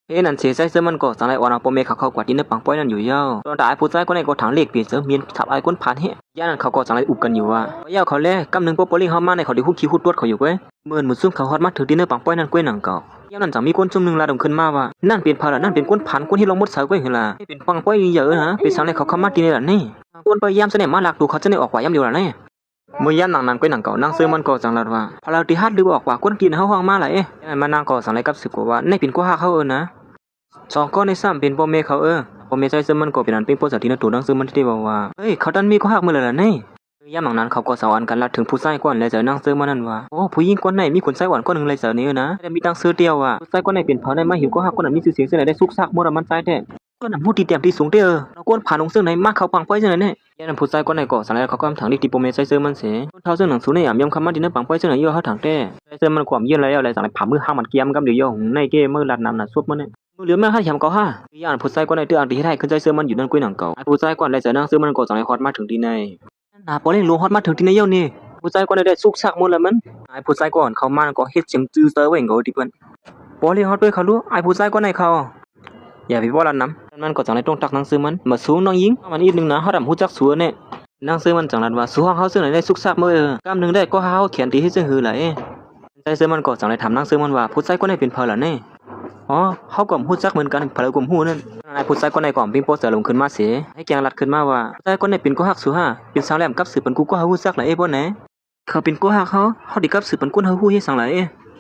นั่นเสียใจเสื้อมันก็สังไรวันเอาปมเมเขากว่าที่นั่นปังป้อยนั่นอยู่เย้าตอนแต่ไอ้ผู้ชายคนไหนก็ทางเล็กเปลี่ยนเสื้อเมียนทับไอ้คนผ่านเฮย่านั่นเขาก็สังไรอุบกันอยู่ว่าเย้าเขาแล่กำหนึ่งพวกโปลิงเขามาในเขาดิคุกคิวคุดตรวจเขาอยู่เว้ยเมื่อหมุดซุ่มเขาฮอดมาถือที่นั่นปังป้อยนั่นกล้วยหนังเก่าย่านั่นจังมีคนซุ่มหนึ่งลาดมขึ้นมาว่านั่นเป็นพารานั่นเป็นคนผ่านคนที่ลงมดเสาก้วยเฮล่ะเป็นปังป้อยเยอะนะเป็นสังไรเขาเข้ามาที่นี่แหละนี่คนพยายามเสน่ห์มาหลักดูเขาจะได้ออกกว่าย่ำเดียวละนี่เมื่อย่านหนังนั้นก็หนังเก่านั่งเสื้อมันก็จังละว่าพอเราตีฮัดหรือบอกว่าก้นกินเขาห้องมาไหลมานางก็สังไรกับสึกว่าในเป็นก้าเขานะสองก้อนในซ้ำเป็นพ่อแม่เขาพ่อแม่ใจเสื้อมันก็เป็นอันเป็นพ่อสาธิตตัวนั่งเสื้อมันที่บอกว่าเฮ้ยเขาดันมีก้ามือเลยล่ะนี่ย่านหนังนั้นเขาก็สอนกันละถึงผู้ชายก้อนเลยเจอนั่งเสื้อมันนั่นว่าโอ้ผู้หญิงก้อนไหนมีขนไส้หวานก้อนหนึ่งเลยเจอนี้นะแต่มีตั้งเสื้อเดียวอ่ะผู้ชายก้อนไหนเป็นเผาได้มาหิวก้าก้อนนั้นมีเสียงเสียงได้ซุกซักมัวมันใจแท้ก้อนนั้นพูดตีเต็มที่สูงเด้อเราก้นผ่านลงเสื้อไหนมาเขาปังป้อยเสื้อไหนเนี่ยย่านผู้ชายก้อนไหนก็สังไรเขาก็ทางที่พ่อแม่ใจเสื้อมันเสียเท้าเสื้อหนังสูงในย่ำคำมันที่นั่นปังป้อยเสื้อไหนเยอะเขาทางแท้เสื้อมันความเยี่ยนแล้วอะไรสังไรผ่ามือห้างมันเกียมกับเดี๋ยวย่อในเกมมือลัดน้ำหนักซุปมันเนี่ยเหลือแม่ข้าแชมป์เขาย่านผู้ชายก้อนไหนเตือนตีให้ได้ขึ้นใจเสื้อมันอยู่นั่นกุ้ยหนังเก่าไอ้ผู้ชายก้อนไหนเจอนั่งเสื้อมันก็สังไรฮอตมาถึงที่ไหนปอเล่ลวงฮอตมาถึงที่ไหนเยอะนี่ผู้ชายก้อนไหนได้ซุกซักหมดแล้วมันไอ้ผู้ชายก้อนเขามันก็เฮ็ดเสียงจื้อเสือไว้เงาดิเพื่อนปอเล่ฮอตด้วยเขารู้ไอ้ผู้ชายก้อนไหนเขาอย่าไปบอกลันน้ำมันก็จังไรต้องตักนั่งซื้อมันมาสู้น้องยิงมันอีกหนึ่งนะเขาดำหูจักสัวเนี่ยนั่งซื้อมันจังไรว่าสู้เขาซื้อไหนได้ซุกซักเมื่อกำหนึ่งได้ก็เขาเขียนตีให้เสื้อหือไหลใจซื้อมันก็จังไรทำนั่งซื้อมันว่าผู้ชายก้อนไหนเป็นเพลล่ะเนี่ยอ๋อเขาก็หูจักเหมือนกันเพลกลมหูนั่นไอ้ผู้ชายก้อนไหนก่อนปิ้งโป๊เสือลงขึ้นมาเสียให้แกงรัดขึ้นมาว่าผู้ชายก้อนไหนเป็นก็หักสู้เป็นสาวแหลมกับสืบเป็นกูก็หูจักไหลบ่ไหนเขาเป็นกูหักเขาดีกับสืบเป็นกุ้นเขาหูให้สังไหล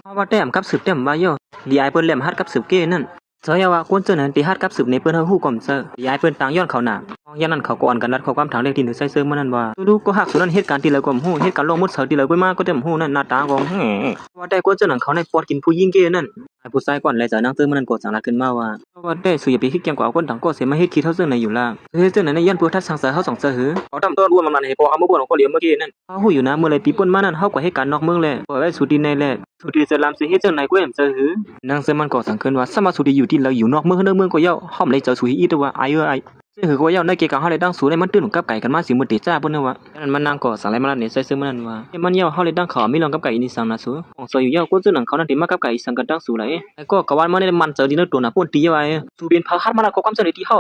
เพราะว่าแต้มกับสืบแต้มว่าโย่ดีไอเปิ้นแหลมฮัดกับสืบเก้นั่นเจ้าว่าก้นเจ้านั้นตีฮัดกับสืบในเปิ้นเฮาฮู้ก่อมเซอย้ายเปิ้นต่างย้อนเขาหน้าย่านนั้นเขาก็อ่อนกันรัดข้อความทางเลขที่1ใส่เซิงมันนั่นว่าดูก็ฮักสุนั้นเหตุการณ์ที่แล้วก็ฮู้เหตุการณ์ลงมุดเสาที่แล้วก็มาก็เต็มฮู้นั่นหน้าตาของแหว่าได้ก้นเจ้านั้นเขาในปอดกินผู้หญิงเก้นั่นไอ้ผู้ชายก่อนเลยจะนั่งเซิงมันนั่นก็สังรัดขึ้นมาว่าว่าได้สุยไปคิดเกี่ยงกว่าคนต่างก็เสียมาเฮ็ดคิดเฮาเซิงในอยู่ล่ะเฮ็ดเซิงในย้อนเพื่อทัดสังเสริญเฮาสองเสือหือเขาทำต้นร่วมมันให้พอเฮาบ่บ่ของเขาเหลียวเมื่อกี้นั่นเฮาฮู้อยู่นะเมื่อไรปีป่นมานั่นเฮาก็เหตุการณ์นอกเมืองแหละปล่อยไว้สุดีในแหละสุดีจะลามสิเฮ็ดเซิงในกูเอ็มเสือหือนางเซิงมันก็สังเกตว่าสมาสุดีอยู่ที่เราอยู่นอกเมืองเมืองก็เย้าห้อมเลยเจอสุยอีตัวไอ้ไอ้ซึ่งคือก็เย้าในเกี่ยวกับเฮาเลยตั้งสูในมันตื้นกับไก่กันมาสิมื้อติจ้าเพิ่นว่าฉะนั้นมันนางก็สังไรมันนี่ใส่ซึ่งมันนั่นว่ามันเย้าเฮาเลยตั้งเขามีลองกับไก่นี่สังนะสูของซอยอยู่เย้าก็ซึ่งหนังเขานั่นที่มากับไก่สังกันตั้งสูไหลไอ้ก็กะวันมันได้มันเจอดินตัวน่ะป่นตีไว้สูเป็นพาคัดมาแล้วก็ความสนิทที่เฮา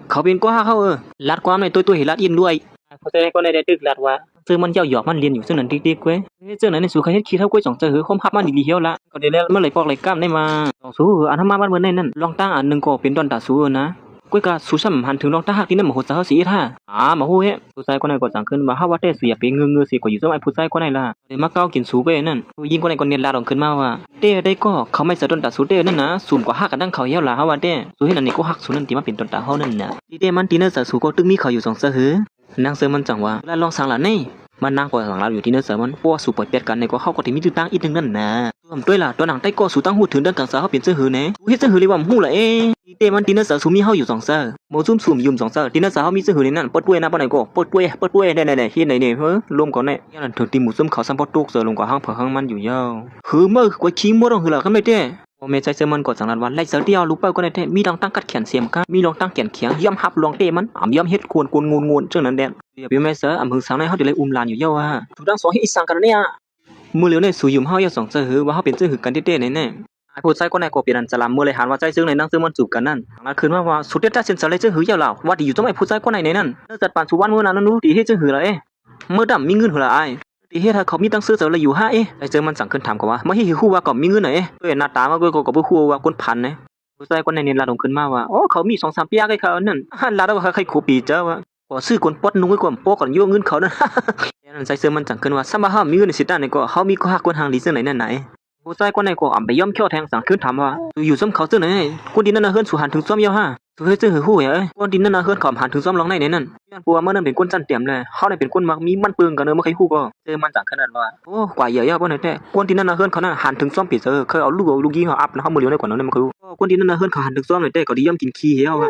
เขาเป็นกว่าเขาลัดความในตัวเห็นลัดอินด้วยเขาจะให้ก็ได้ตึกลัดว่าซึ่งมันเย้าหยอกมันเรียนอยู่ซึ่งนั้นติ๊กๆเว้ยซึ่งนั้นในสู่เขาเฮ็ดขี้เท่าก้อยจ่องเจอหือคมพับมันดีๆเหี่ยวละก็ได้แล้วมันเลยปอกเลยกล้ามได้มาสู้อันทำมาบ้านเมืองในนั่นลองตั้งอันนึงก็เป็นดอนตาสู้นะก้อยก็สู้ซ้ำหันถึงลองตั้งหักที่นั่นมาโหดซะเฮาสิท่ามาฮู้เฮ้ผู้ชายคนไหนก็จังขึ้นว่าเฮาว่าแต่เสียไปเงือๆสิก็อยู่ซ้ำไอ้ผู้ชายคนไหนล่ะได้มาเก้ากินสูไปนั่นผู้หญิงคนไหนก็เนียนลาดองขึ้นมาว่าเต้ได้ก็เขาไม่สะดอนตาสู้เต้นั่นนะสูมกว่าฮักกันดังเขาเหี่ยวล่ะเฮาว่าเต้สู้เฮ็ดอันนี้ก็ฮักสู้นั่นที่มาเป็นดอนตาเฮานั่นน่ะที่เต้มันที่นั่นสะสู้ก็ตึกมีเขาอยู่2ซะหือนางเสือมันจังว่าแล้วลองสั่งล่ะนี่มันนางก็สั่งลาอยู่ที่นั่นเสือมันปัวสู่ปล่อยเป็ดกันในก็เฮาก็ที่มีตื้อตั้งอีกนึงนั่นน่ะรวมด้วยล่ะตัวหนังใต้ก็สู่ตั้งหูถึงด้านกลางซะเฮาเป็นเสือหือแน่เฮ็ดเสือหือเลยว่าฮู้ล่ะเต้มันที่นั่นเสือสู่มีเฮาอยู่2ซะโมซุ่มสุ่มยุ่ม2ซะที่นั่นเสือเฮามีเสือหือในนั้นปดป่วยนะบ่ไหนก็ปดป่วยได้ๆๆเฮ็ดไหนนี่เฮ้อรวมกันแน่ย่านนั้นถึงตีหมู่ซุ่มเขาซ้ำปดตุกเสือลงกว่าห้างเผอห้างมันอยู่ยาวหือเมื่อกว่าคิงบ่ต้องหือล่ะคั่นไม่เต้พอเมใจเสือมันก็จังนั้นว่าไล่เสือเดียวลูกเป้าก็ได้แท้มีลองตั้งกัดแขนเสียมกันมีลองตั้งแขนเขียงย่ำหับลองเต้มันย่ำเฮ็ดกวนงูนจังนั้นแดนเดี๋ยวแม่เสืออำเภอสังในเฮาได้เลยอุ้มหลานอยู่ยาวว่าถูกทั้งสองเฮ็ดอีสังกันเนี่ยมื้อเหลียวในสู่ยุ่มเฮาอย่า2เสือหือว่าเฮาเป็นเสือหือกันเต้ๆแน่ๆไอ้ผู้ชายคนไหนก็เปลี่ยนอันจะลามมื้อเลยหันว่าใจซึ่งในนั่งซึ่งมันจูบกันนั่นนั่นคืนว่าสุดเด็ดจ้าเส้นสะเลยเสือหือยาวล่ะว่าดีอยู่จังไอ้ผู้ชายคนไหนในนั้นเลิกจัดปานสุวรรณมื้อนั้นนู้ดีเฮ็ดเสือหือล่ะมื้อดำมีเงินหั่นล่ะตีเฮ็ดให้เขามีตั้งซื้อเสือเลยอยู่ฮะไอ้เจอมันสั่งขึ้นถามก็ว่ามาเฮ็ดฮู้ว่าก็มีเงินน่ะด้วยหน้าตามาก็บ่ฮู้ว่าคนพันนะผู้ชายคนนี้ลาดงขึ้นมาว่าโอ้เขามี 2-3 ปียกให้เขานั่นลาดว่าใครขู่ปีเจ้าว่าก็ซื้อคนปดนุ่งไว้ก่อนโปก่อนโยเงินเขานั่นนั่นใส่เสื้อมันสั่งขึ้นว่าซัมบาเฮามีเงินสิตานี่ก็เฮามีก็ฮักคนทางลีซึ่งไหนนั่นไหนผู้ชายคนไหนก็อำไปย่อมเขี้ยวแทงสั่งขึ้นถามว่าอยู่ซ้ำเขาซึ่งไหนคนดินนั่นน่ะเฮือนสู่หันถึงซ้อมยาวฮะสุเฮ็ดซื่อฮู้คนดินนั่นน่ะเฮือนเขาหันถึงซ้อมลองในนั่นย้อนปัวมันนั่นเป็นคนจันเตรียมเลยเฮาได้เป็นคนมักมีมันปึงกันบ่ใครฮู้ก็เจอมันสั่งขนาดว่าโอ้กว่าเยอะๆบ่นั่นแท้คนดินนั่นน่ะเฮือนเขานั่นหันถึงซ้อมปีเคยเอาลูกยิงเขาอัพแล้วเฮามื้อเดียวได้กว่านั้นมันคือคนดินนั่นน่ะเฮือนเขาหันถึงซ้อมเลยแต่ก็ดีย่อมกินขี้เหี่ยว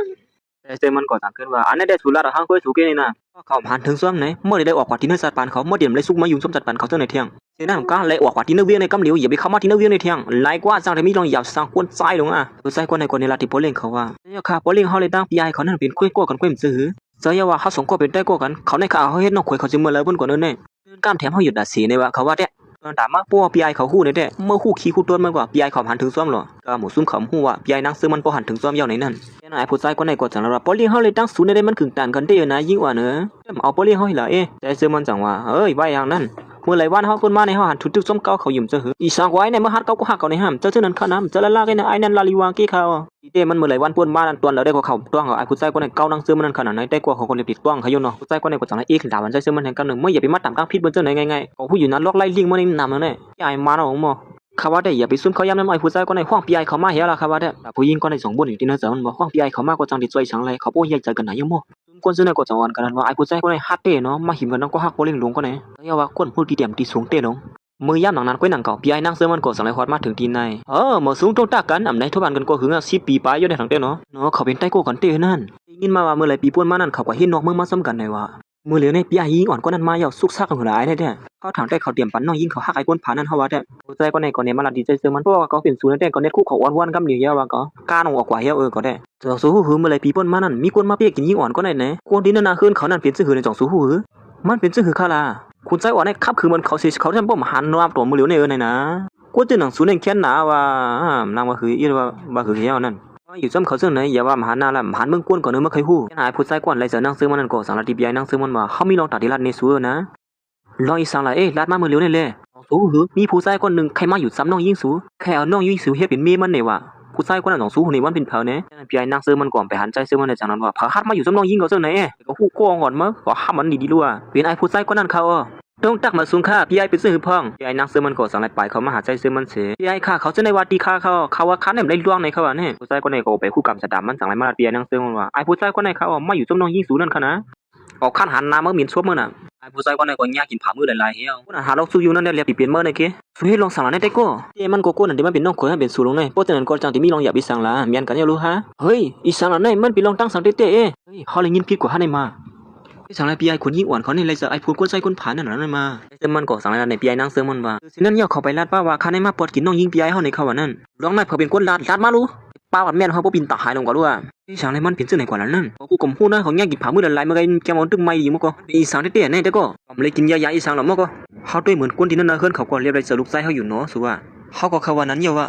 แต่เจอมันก็สั่งขึ้นว่าอันนั้นได้สุราทางก้อยสุเกนี่นะเขาหันถึงซ้อมไหนเมื่อได้ออกกว่าที่เนื้อสัตว์ปานเขาเมื่อเดียมเลยซุกมายุ่งซ้อมสัตว์ปานเขาเจ้าในเที่ยงเสียนั่นก็เลยออกกว่าที่เนื้อเวียงในกำเหลียวอย่าไปเข้ามาที่เนื้อเวียงในเที่ยงไล่กว่าสร้างได้มีลองหยาบสร้างควนทรายลงตัวทรายคนในคนในลาติโพเล่งเขาว่าเนี่ยค่ะโพเล่งเขาเลยตั้งยายเขานั่นเป็นกล้วยกันกล้วยซื้อเสียว่าเขาสองก็เป็นได้ก็กันเขาในข่าวเขาเฮ็ดนอกข่อยเขาจึงเมื่อแล้วเพิ่นกว่านั้นแน่กล้ามแถมเขาหยุดด่าสีในว่าเขาว่าเนี่ย ด่ามาป้อปีไอเขาฮู้เนี่ยแท้เมื่อฮู้ขี้ฮู้ต้นมันกว่าปีไอเขาหันถึงซ้อมหรอก็หมู่ซุ่มเขาฮู้ว่าปีไอนางซื้อมันบ่หันถึงซ้อมยาวไหนนั่นแค่นายผู้ชายคนไหนก็จังว่าปอลี่เฮาเลยตั้งศูนย์ได้มันขึงตันกันได้นะยิ่งกว่าเนอะเอาปอลี่เฮาให้ล่ะแต่ซื้อมันจังว่าเอ้ยว่าอย่างนั้นเมื่อไหร่วันเฮาคนมาในเฮาหันทุกๆซ้อมเก่าเขายืมจะหืออีสางไว้ในมหัดเก่าก็หักเขาในห้ามเจ้านั้นข้าน้ำเจ้าละลากันไอ้นั่นลาลิวากี้เขาอีเต้มันเมื่อไหร่วันป่วนมานั่นตวนแล้วได้กว่าเขาต้วงไอ้ผู้ชายคนไหนเก่านั่งซื้อมันนั่นขนาดไหนได้กว่าเขาคนเรียบติดต้วงเขาอยู่เนาะผู้ชายคนไหนก็จังไรเอ๊ะด่ามันใจซื้อมันแห่งกันหนึ่งไม่อย่าไปมัดตามกลางพิษบนเจ้าไหนไงก็ผู้อยู่นั้นล็อกไล่ลิงมันนี่นำแล้วเนี่ยไอ้มาเนาะหมอข้าว่าได้อย่าไปซุ่มเขาย้ำน้ำไอ้ผู้ชายคนไหนห้องปีไอเขามาเหี้ยละข้าว่าได้แต่ผู้หญิงคนไหนสองบนอยู่ที่นั่นเสมันบอกห้องปีไอเขามากกว่าจังดิช่วยฉันเลยเขาโป้ใหญ่ใจกันไหนยังหมอคนซื้อในกดจังหวัดกันว่าไอ้ผู้ชายคนไหนฮัตเต้เนาะมาหิมกันน้องก็ฮักโปลิงหลวงคนไหนแล้วว่าคนพูดกี่เดียมตีสูงเต้ลงมือย่ำหนังนั้นก้อยหนังเก่าปีไอนั่งเสื้อมันกดสังไรฮอดมาถึงทีในมาสูงตรงตากันอ่ำในทุบานกันก็หึง10 ปีไปอยู่ในทางเต้เนาะเขาเป็นใต้โก้กันเต้นั่นยินมาว่าเมื่อไรปีป่วนมานั่นเขาก็เห็นนอกเมืองมาซ้ำกันในว่ามือเหลียวในปีไอยิงอ่อนก็นั่นมาเยาสุกซักหัวหลายเนี่ยเขาถามได้เขาเตรียมปันน้องยิงเขาฮักไอ้ก้นผานั่นเขาว่าแต่ใจก็ในก่อนเนี่ยมาลัดดีใจเสื้อมันเพราะว่าเขาเป็นศูนย์แต่ก่อนเนี่ยคู่เขาอ้วนๆกำเหนียวว่าก็กล้าลงออกกว่าเยาก็ได้จองสู้หือเมื่อไรปีป่วนมานั่นมีคนมาเปียกินยิงอ่อนก็ได้เนี่ยคนที่นั่นนาคืนเขานั่นเป็นซื่อหือในจองสู้หือมันเป็นซื่อหือข้าล่ะคุณใจอ่อนในคับคือมันเขาสิเขาจะบ่มหันนวมตัวมือเหลียวในในนะกูจะหนังศูนย์ในแค่หนาว่านางว่าคืออีว่าคือเยานั่นอยู่ซ้ำเขาซึ่งไหนอย่าว่ามหันนาละมหันเมืองกวนก่อนเนื้อไม่เคยฮู้นายผู้ชายกวนไรเสือนั่งซื้อมันนั่นก็สังละทีบีไอนั่งซื้อมันว่าเขามีลองตัดที่รัดในซัวนะลองอีสังละรัดมามือเหลียวนี่แหละสู้หือมีผู้ชายคนหนึ่งใครมาอยู่ซ้ำน้องยิงสู้แค่เอาน้องยิงสู้เฮ็ดเป็นเมียมันเนี่ยว่ะผู้ชายคนนั้นต้องสู้ในวันเป็นเผาเนี่ยบีไอนั่งซื้อมันก่อนไปหันใจซื้อมันในจากนั้นว่าพาฮัดมาอยู่ซ้ำน้องยิงก็ซึ่งไหนก็ฮู้ก้ก่อนมั้งก็ห้ามมันดีๆด้วยเป็นไอผู้ชายคนนั้นเขาต้องตักมาสูงค่าพี่ไอเป็นซื้อพ่องพี่ไอนั่งซื้อมันก็สั่งไรไปเขามาหาใจซื้อมันเสียพี่ไอค่ะเขาจะในวัดดีค่าเขาว่าค้าเนี่ยได้ล่วงในเขาว่าเนี่ยผู้ชายคนไหนก็ไปคู่กับสะดามมันสั่งไรมาพี่ไอนั่งซื้อมันว่าไอผู้ชายคนไหนเขามาอยู่จมน้องยิงสูนั่นค่ะนะออกขั้นหันน้ำมันเหม็นชั่วมื่อน่ะไอผู้ชายคนไหนก็ยากกินผามือหลายๆเหี้ยวคนหาเราสู้อยู่นั่นเนี่ยเรียบปีเปลี่ยนเมื่อในเก๋สู้ให้ลองสั่งละในได้ก็เจ้มันก็นั่นที่มันเป็นน้องขวยให้เป็นสูงลงในเพราะฉะนั้นก็จังที่มีลองอย่าไปสั่งละเมียนกันอย่ารู้ฮะเฮ้ยอีสั่งละในมันไปลองตั้งสั่งเต้เฮ้ยเขาเลยยินผิดกว่าฮะในมาสั่งไรปีไอคนยิ่งอ่อนเขาเนี่ยเลยจะไอพูดคนใจคนผ่านนั่นนั่นมาเซมันก็สั่งไรในปีไอนั่งเซมันว่าสินั่นย่อเขาไปลาดป้าว่าข้าในมาปวดกินน้องยิงปีไอเขาในเขาว่านั่นร้องนายเผื่อเป็นคนลาดมารู้ป้าวัดแม่นเขาพอปินตาหายลงกว่าด้วยสั่งไรมันเป็นเสื้อไหนกว่านั้นกูกลมพูดนะเขาแย่งกินผามือละลายมาไงแกมองตึ้งไม่อยู่มั้งก็อีสั่งเต้ๆเนี่ยแต่ก็ผมเลยกินยาอีสั่งหรอมั้งก็เขาด้วยเหมือนคนที่นั่นนะเฮิร์นเขาก็เรียบไรเสือลูกไส้เขาอยู่เนาะสุว่าเขาก็เขาว่านั้นเยอะว่า